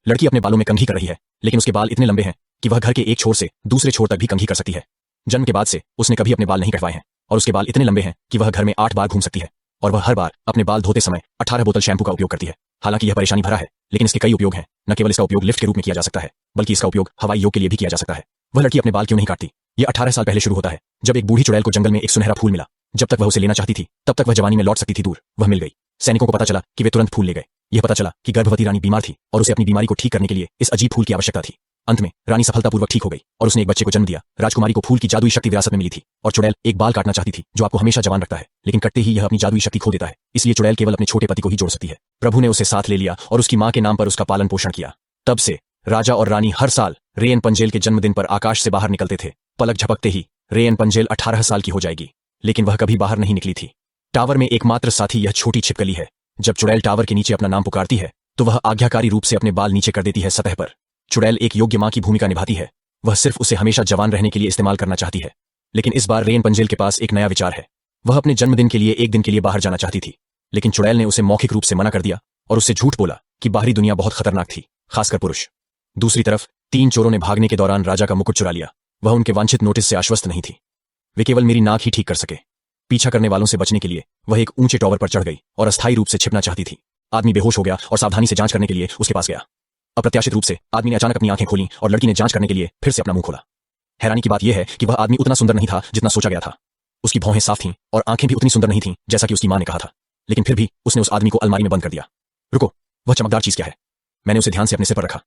लड़की अपने बालों में कंघी कर रही है, लेकिन उसके बाल इतने लंबे हैं कि वह घर के एक छोर से दूसरे छोर तक भी कंघी कर सकती है। जन्म के बाद से उसने कभी अपने बाल नहीं कटवाए हैं और उसके बाल इतने लंबे हैं कि वह घर में 8 बार घूम सकती है और वह हर बार अपने बाल धोते समय 18 बोतल शैम्पू का उपयोग करती है। हालांकि यह परेशानी भरा है, लेकिन इसके कई उपयोग हैं। न केवल इसका उपयोग लिफ्ट के रूप में किया जा सकता है, बल्कि इसका उपयोग हवाई योग के लिए भी किया जा सकता है। वह लड़की अपने बाल क्यों नहीं काटती? यह 18 साल पहले शुरू होता है, जब एक बूढ़ी चुड़ैल को जंगल में एक सुनहरा फूल मिला। जब तक वह उसे लेना चाहती थी, तब तक वह जवानी में लौट सकती थी दूर। वह मिल गई। सैनिकों को पता चला कि वे तुरंत फूल ले गए। यह पता चला कि गर्भवती रानी बीमार थी और उसे अपनी बीमारी को ठीक करने के लिए इस अजीब फूल की आवश्यकता थी। अंत में रानी सफलतापूर्वक ठीक हो गई और उसने एक बच्चे को जन्म दिया। राजकुमारी को फूल की जादुई शक्ति विरासत में मिली थी और चुड़ैल एक बाल काटना चाहती थी जो आपको हमेशा जवान रखता है, लेकिन कटते ही यह अपनी जादुई शक्ति खो देता है। इसलिए चुड़ैल केवल अपने छोटे पति को ही जोड़ सकती है। प्रभु ने उसे साथ ले लिया और उसकी मां के नाम पर उसका पालन पोषण किया। तब से राजा और रानी हर साल रेन पंजेल के जन्मदिन पर आकाश से बाहर निकलते थे। पलक झपकते ही रेन पंजेल 18 साल की हो जाएगी, लेकिन वह कभी बाहर नहीं निकली थी। टावर में एकमात्र साथी यह छोटी छिपकली है। जब चुड़ैल टावर के नीचे अपना नाम पुकारती है तो वह आज्ञाकारी रूप से अपने बाल नीचे कर देती है सतह पर। चुड़ैल एक योग्य मां की भूमिका निभाती है। वह सिर्फ उसे हमेशा जवान रहने के लिए इस्तेमाल करना चाहती है। लेकिन इस बार रेन पंजेल के पास एक नया विचार है। वह अपने जन्मदिन के लिए एक दिन के लिए बाहर जाना चाहती थी, लेकिन चुड़ैल ने उसे मौखिक रूप से मना कर दिया और उससे झूठ बोला कि बाहरी दुनिया बहुत खतरनाक थी, खासकर पुरुष। दूसरी तरफ 3 चोरों ने भागने के दौरान राजा का मुकुट चुरा लिया। वह उनके वांछित नोटिस से आश्वस्त नहीं थी। वे केवल मेरी नाक ही ठीक कर सके। पीछा करने वालों से बचने के लिए वह एक ऊंचे टॉवर पर चढ़ गई और अस्थायी रूप से छिपना चाहती थी। आदमी बेहोश हो गया और सावधानी से जांच करने के लिए उसके पास गया। अप्रत्याशित रूप से आदमी ने अचानक अपनी आंखें खोलीं और लड़की ने जांच करने के लिए फिर से अपना मुंह खोला। हैरानी की बात यह है कि वह आदमी उतना सुंदर नहीं था जितना सोचा गया था। उसकी भौहें साफ थीं और आंखें भी उतनी सुंदर नहीं थीं जैसा कि उसकी मां ने कहा था। लेकिन फिर भी उसने उस आदमी को अलमारी में बंद कर दिया। रुको, वह चमकदार चीज क्या है? मैंने उसे ध्यान से अपने सिर पर रखा।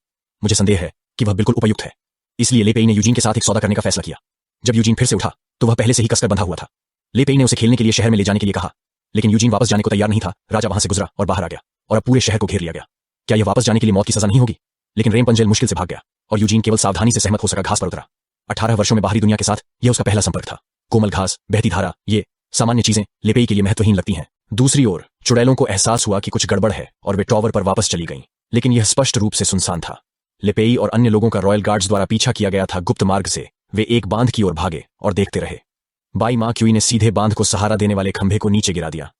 मुझे संदेह है कि वह बिल्कुल उपयुक्त है। इसलिए ले पेई ने यूजीन के साथ एक सौदा करने का फैसला किया। जब यूजीन फिर से उठा तो वह पहले से ही कसकर बंधा हुआ था। ले पेई ने उसे खेलने के लिए शहर में ले जाने के लिए कहा, लेकिन यूजीन वापस जाने को तैयार नहीं था। राजा वहां से गुजरा और बाहर आ गया और अब पूरे शहर को घेर लिया गया। क्या यह वापस जाने के लिए मौत की सजा नहीं होगी? लेकिन रेन पंजेल मुश्किल से भाग गया और यूजीन केवल सावधानी से सहमत हो सका घास पर उतरा। 18 वर्षों में बाहरी दुनिया के साथ यह उसका पहला संपर्क था। कोमल घास, बहती धारा, ये सामान्य चीजें ले पेई के लिए महत्वहीन लगती हैं। दूसरी ओर चुड़ैलों को एहसास हुआ कि कुछ गड़बड़ है और वे टॉवर पर वापस चली गईं, लेकिन यह स्पष्ट रूप से सुनसान था। ले पेई और अन्य लोगों का रॉयल गार्ड्स द्वारा पीछा किया गया था गुप्त मार्ग से। वे एक बांध की ओर भागे और देखते रहे। बाई मां क्यूई ने सीधे बांध को सहारा देने वाले खंभे को नीचे गिरा दिया।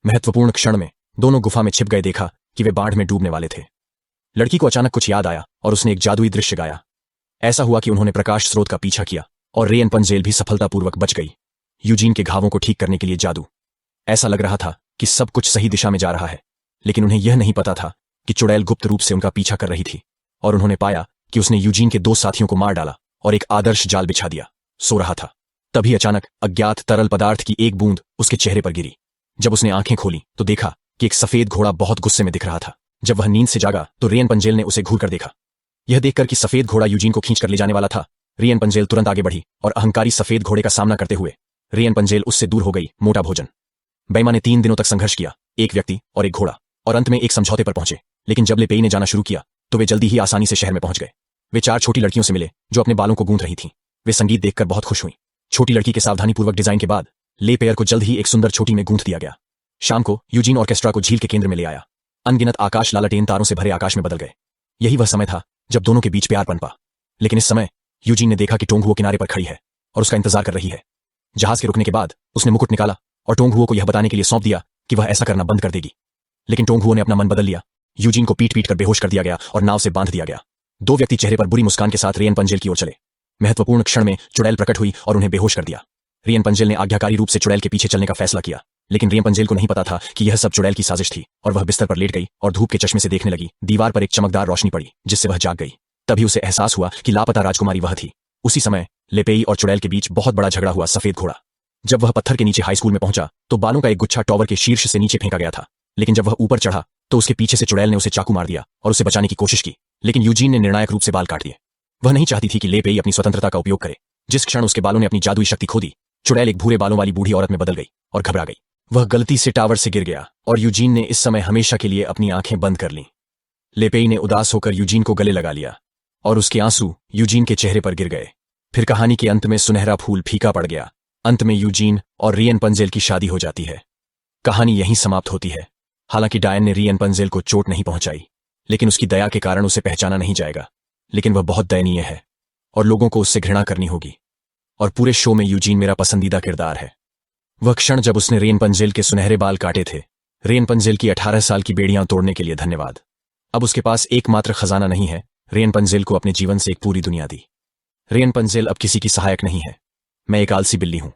महत्वपूर्ण क्षण में दोनों गुफा में छिप गए। देखा कि वे बाढ़ में डूबने वाले थे। लड़की को अचानक कुछ याद आया और उसने एक जादुई दृश्य गाया। ऐसा हुआ कि उन्होंने प्रकाश स्रोत का पीछा किया और रेन पंजेल भी सफलतापूर्वक बच गई। यूजीन के घावों को ठीक करने के लिए जादू। ऐसा लग रहा था कि सब कुछ सही दिशा में जा रहा है, लेकिन उन्हें यह नहीं पता था कि चुड़ैल गुप्त रूप से उनका पीछा कर रही थी और उन्होंने पाया कि उसने यूजीन के 2 साथियों को मार डाला और एक आदर्श जाल बिछा दिया। सो रहा था, तभी अचानक अज्ञात तरल पदार्थ की एक बूंद उसके चेहरे पर गिरी। जब उसने आंखें खोली तो देखा कि एक सफेद घोड़ा बहुत गुस्से में दिख रहा था। जब वह नींद से जागा तो रेन पंजेल ने उसे घूर कर देखा। यह देखकर कि सफेद घोड़ा यूजीन को खींच कर ले जाने वाला था, रेन पंजेल तुरंत आगे बढ़ी और अहंकारी सफेद घोड़े का सामना करते हुए रेन पंजेल उससे दूर हो गई। मोटा भोजन। बैमा ने 3 दिनों तक संघर्ष किया, एक व्यक्ति और एक घोड़ा, और अंत में एक समझौते पर पहुंचे। लेकिन जब ले पेई ने जाना शुरू किया तो वे जल्दी ही आसानी से शहर में पहुंच गए। वे 4 छोटी लड़कियों से मिले जो अपने बालों को गूंथ रही थीं। वे संगीत देखकर बहुत खुश हुईं। छोटी लड़की के सावधानीपूर्वक डिजाइन के बाद ले पेयर को जल्द ही एक सुंदर छोटी में गूंथ दिया गया। शाम को यूजीन ऑर्केस्ट्रा को झील के केंद्र में ले आया। अनगिनत आकाश लालटेन तारों से भरे आकाश में बदल गए। यही वह समय था जब दोनों के बीच प्यार पनपा। लेकिन इस समय यूजीन ने देखा कि टोंगहुओ किनारे पर खड़ी है और उसका इंतजार कर रही है। जहाज के रुकने के बाद उसने मुकुट निकाला और टोंगहुओ को यह बताने के लिए सौंप दिया कि वह ऐसा करना बंद कर देगी। लेकिन टोंगहुओ ने अपना मन बदल लिया। यूजीन को पीट पीट कर बेहोश कर दिया गया और नाव से बांध दिया गया। 2 व्यक्ति चेहरे पर बुरी मुस्कान के साथ रेन पंजेल की ओर चले। महत्वपूर्ण क्षण में चुड़ैल प्रकट हुई और उन्हें बेहोश कर दिया। रेन पंजेल ने आज्ञाकारी रूप से चुड़ैल के पीछे चलने का फैसला किया, लेकिन रेन पंजेल को नहीं पता था कि यह सब चुड़ैल की साजिश थी और वह बिस्तर पर लेट गई और धूप के चश्मे से देखने लगी। दीवार पर एक चमकदार रोशनी पड़ी जिससे वह जाग गई। तभी उसे एहसास हुआ कि लापता राजकुमारी वह थी। उसी समय ले पेई और चुड़ैल के बीच बहुत बड़ा झगड़ा हुआ। सफेद घोड़ा। जब वह पत्थर के नीचे हाई स्कूल में पहुंचा तो बालों का एक गुच्छा टॉवर के शीर्ष से नीचे फेंका गया था, लेकिन जब वह ऊपर चढ़ा तो उसके पीछे से चुड़ैल ने उसे चाकू मार दिया और उसे बचाने की कोशिश की, लेकिन यूजीन ने निर्णायक रूप से बाल काट दिए। वह नहीं चाहती थी कि ले पेई अपनी स्वतंत्रता का उपयोग करे। जिस क्षण उसके बालों ने अपनी जादुई शक्ति खो दी, चुड़ैल एक भूरे बालों वाली बूढ़ी औरत में बदल गई और घबरा गई। वह गलती से टावर से गिर गया और यूजीन ने इस समय हमेशा के लिए अपनी आंखें बंद कर लीं। ले पेई ने उदास होकर यूजीन को गले लगा लिया और उसके आंसू यूजीन के चेहरे पर गिर गए। फिर कहानी के अंत में सुनहरा फूल फीका पड़ गया। अंत में यूजीन और रियन पंजेल की शादी हो जाती है। कहानी यहीं समाप्त होती है। हालांकि डायन ने रियन पंजेल को चोट नहीं पहुंचाई, लेकिन उसकी दया के कारण उसे पहचाना नहीं जाएगा। लेकिन वह बहुत दयनीय है और लोगों को उससे घृणा करनी होगी। और पूरे शो में यूजीन मेरा पसंदीदा किरदार है। वह क्षण जब उसने रेन पंजेल के सुनहरे बाल काटे थे। रेन पंजेल की 18 साल की बेड़ियां तोड़ने के लिए धन्यवाद। अब उसके पास एकमात्र खजाना नहीं है, रेनपंजेल को अपने जीवन से एक पूरी दुनिया दी। रेनपंजेल अब किसी की सहायक नहीं है। मैं एक आलसी बिल्ली हूं